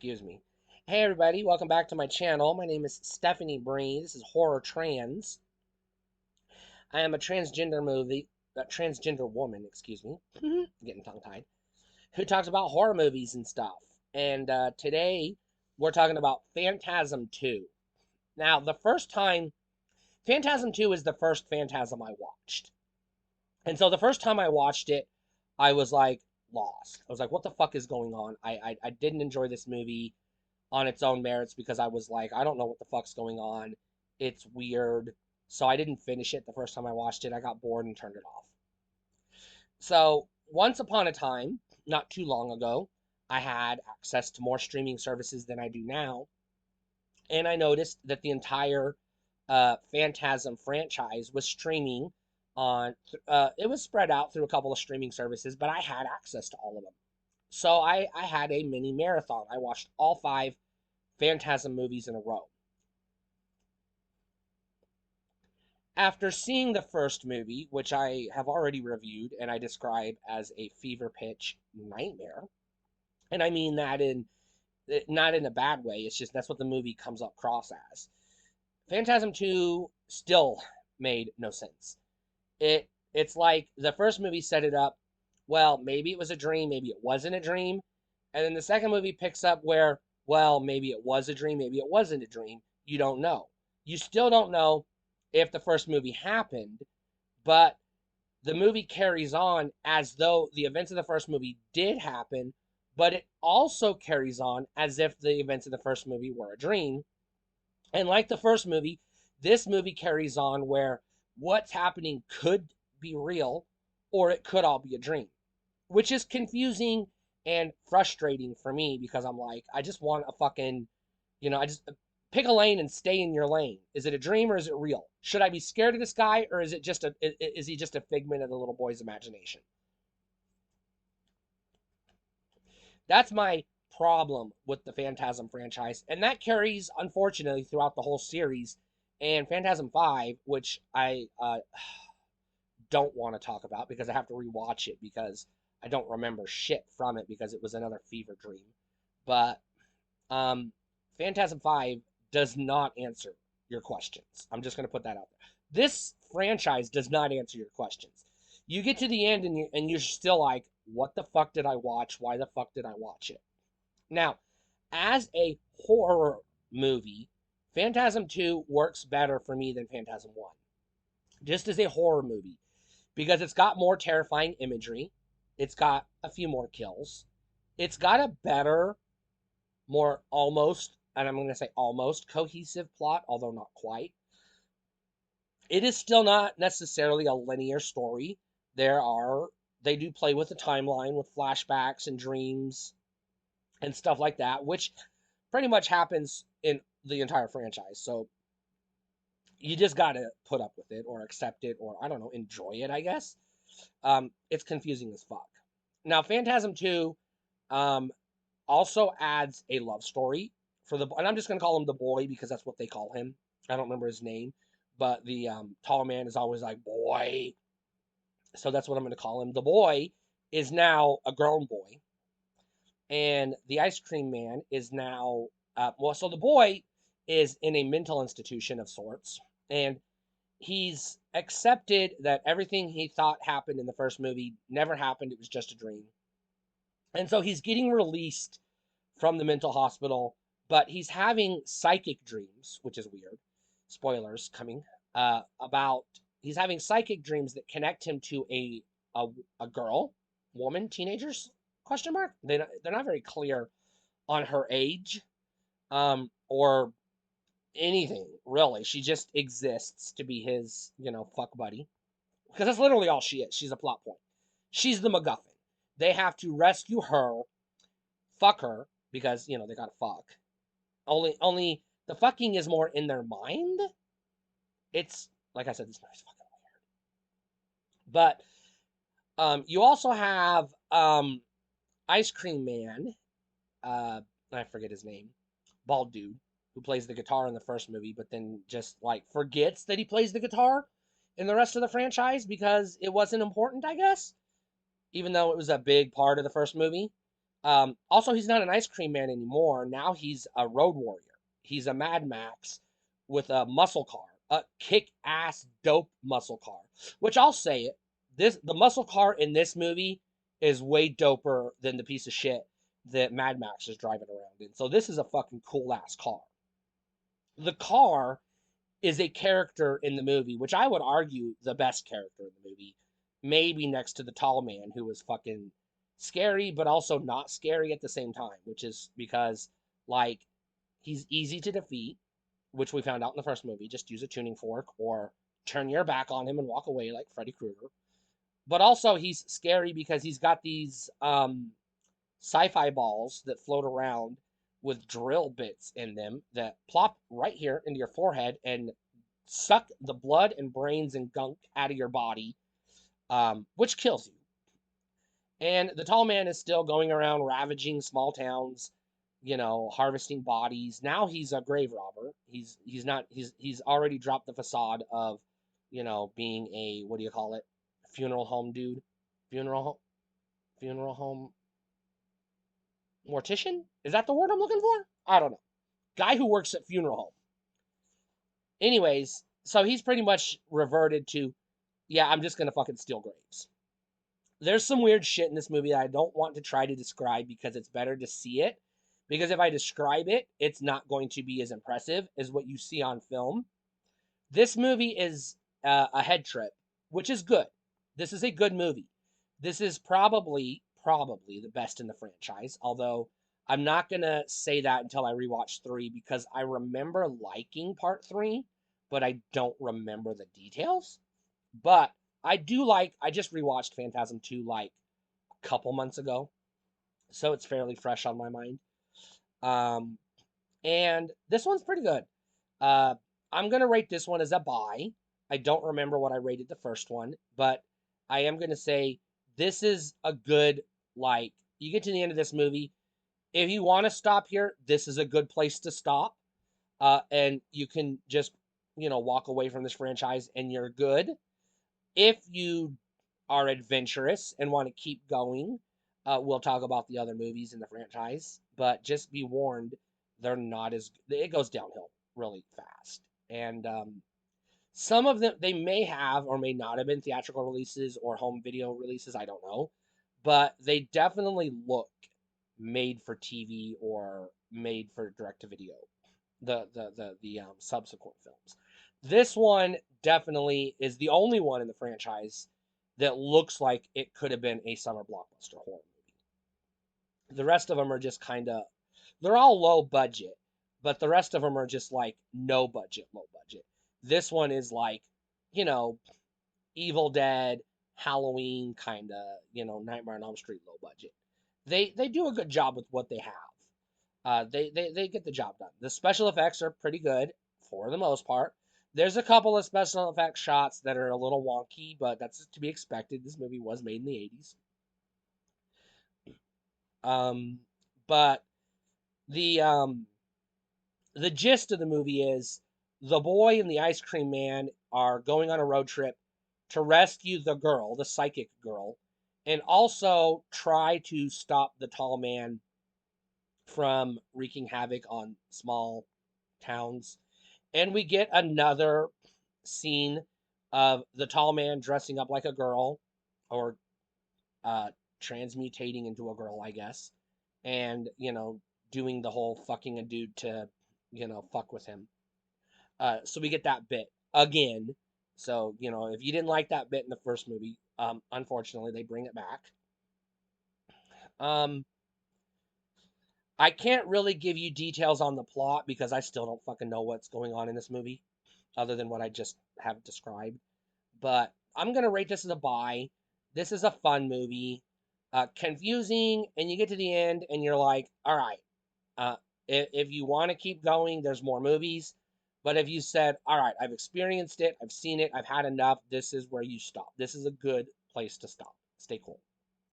Excuse me. Hey everybody, welcome back to my channel. My name is Stephanie Bree. This is Horror Trans. I am a transgender woman, excuse me, getting tongue-tied, who talks about horror movies and stuff. And today we're talking about Phantasm 2. Now, Phantasm 2 is the first Phantasm I watched. And so the first time I watched it, I was like lost. I was like, what the fuck is going on? I didn't enjoy this movie on its own merits because I was like, I don't know what the fuck's going on. It's weird. So I didn't finish it the first time I watched it. I got bored and turned it off. So once upon a time, not too long ago, I had access to more streaming services than I do now. And I noticed that the entire Phantasm franchise was streaming it was spread out through a couple of streaming services, but I had access to all of them. So I had a mini marathon. I watched all five Phantasm movies in a row. After seeing the first movie, which I have already reviewed and I describe as a fever pitch nightmare, and I mean that in not in a bad way, it's just that's what the movie comes across as. Phantasm 2 still made no sense. It's like the first movie set it up, well, maybe it was a dream, maybe it wasn't a dream. And then the second movie picks up where, well, maybe it was a dream, maybe it wasn't a dream. You don't know. You still don't know if the first movie happened, but the movie carries on as though the events of the first movie did happen, but it also carries on as if the events of the first movie were a dream. And like the first movie, this movie carries on where what's happening could be real or it could all be a dream, which is confusing and frustrating for me because I'm like, I just want a fucking, I just pick a lane and stay in your lane. Is it a dream or is it real? Should I be scared of this guy or is he just a figment of the little boy's imagination? That's my problem with the Phantasm franchise, and that carries unfortunately throughout the whole series. And Phantasm 5, which I don't want to talk about because I have to rewatch it because I don't remember shit from it because it was another fever dream. But um, Phantasm 5 does not answer your questions. I'm just going to put that out there. This franchise does not answer your questions. You get to the end and you're still like, what the fuck did I watch? Why the fuck did I watch it? Now, as a horror movie, Phantasm 2 works better for me than Phantasm 1. Just as a horror movie. Because it's got more terrifying imagery. It's got a few more kills. It's got a better, more almost, and I'm going to say almost, cohesive plot, although not quite. It is still not necessarily a linear story. They do play with the timeline with flashbacks and dreams and stuff like that, which pretty much happens in the entire franchise. So you just got to put up with it or accept it or, I don't know, enjoy it, I guess. It's confusing as fuck. Now, Phantasm 2 also adds a love story and I'm just going to call him the boy because that's what they call him. I don't remember his name, but the tall man is always like, boy. So that's what I'm going to call him. The boy is now a grown boy. And the ice cream man is now, so the boy is in a mental institution of sorts. And he's accepted that everything he thought happened in the first movie never happened. It was just a dream. And so he's getting released from the mental hospital, but he's having psychic dreams, which is weird. Spoilers coming. He's having psychic dreams that connect him to a girl, woman, teenagers? Question mark. They're not very clear on her age, or anything really. She just exists to be his, fuck buddy. Because that's literally all she is. She's a plot point. She's the MacGuffin. They have to rescue her, fuck her, because they gotta fuck. Only the fucking is more in their mind. It's like I said, this movie's fucking weird. But you also have Ice Cream Man. I forget his name. Bald dude who plays the guitar in the first movie, but then just like forgets that he plays the guitar in the rest of the franchise because it wasn't important, I guess. Even though it was a big part of the first movie. Also, he's not an ice cream man anymore. Now he's a road warrior. He's a Mad Max with a muscle car, a kick-ass dope muscle car. Which I'll say it, the muscle car in this movie is way doper than the piece of shit that Mad Max is driving around in. So this is a fucking cool ass car. The car is a character in the movie, which I would argue the best character in the movie, maybe next to the tall man who was fucking scary, but also not scary at the same time, which is because, like, he's easy to defeat, which we found out in the first movie. Just use a tuning fork or turn your back on him and walk away like Freddy Krueger. But also, he's scary because he's got these sci-fi balls that float around with drill bits in them that plop right here into your forehead and suck the blood and brains and gunk out of your body, which kills you. And the tall man is still going around ravaging small towns, harvesting bodies. Now he's a grave robber. He's not he's already dropped the facade of, being a, what do you call it? Funeral home dude. Funeral home mortician? Is that the word I'm looking for? I don't know. Guy who works at funeral home. Anyways, so he's pretty much reverted to, yeah, I'm just gonna fucking steal graves. There's some weird shit in this movie that I don't want to try to describe because it's better to see it. Because if I describe it, it's not going to be as impressive as what you see on film. This movie is a head trip, which is good. This is a good movie. This is probably the best in the franchise. Although I'm not gonna say that until I rewatch 3 because I remember liking part 3, but I don't remember the details. But I do like. I just rewatched Phantasm 2 like a couple months ago, so it's fairly fresh on my mind. Um, and this one's pretty good. Uh, I'm gonna rate this one as a buy. I don't remember what I rated the first one, but I am gonna say this is a good, like, you get to the end of this movie. If you want to stop here, this is a good place to stop. And you can just, walk away from this franchise and you're good. If you are adventurous and want to keep going, we'll talk about the other movies in the franchise. But just be warned, they're not as, it goes downhill really fast. And some of them, they may have or may not have been theatrical releases or home video releases. I don't know. But they definitely look made for TV or made for direct to video. The subsequent films. This one definitely is the only one in the franchise that looks like it could have been a summer blockbuster horror movie. The rest of them are just kind of, they're all low budget, but the rest of them are just like no budget, low budget. This one is like, you know, Evil Dead, Halloween kind of, Nightmare on Elm Street low budget. They do a good job with what they have. They get the job done. The special effects are pretty good for the most part. There's a couple of special effects shots that are a little wonky, but that's to be expected. This movie was made in the 80s. Um, but the um, the gist of the movie is the boy and the ice cream man are going on a road trip to rescue the girl, the psychic girl, and also try to stop the tall man from wreaking havoc on small towns. And we get another scene of the tall man dressing up like a girl or uh, transmutating into a girl, I guess, and, doing the whole fucking a dude to, fuck with him. So we get that bit again. So, if you didn't like that bit in the first movie, unfortunately, they bring it back. Um, I can't really give you details on the plot because I still don't fucking know what's going on in this movie, other than what I just have described. But I'm gonna rate this as a buy. This is a fun movie, confusing, and you get to the end and you're like, all right, uh, if you want to keep going, there's more movies. But if you said, all right, I've experienced it, I've seen it, I've had enough, this is where you stop. This is a good place to stop. Stay cool.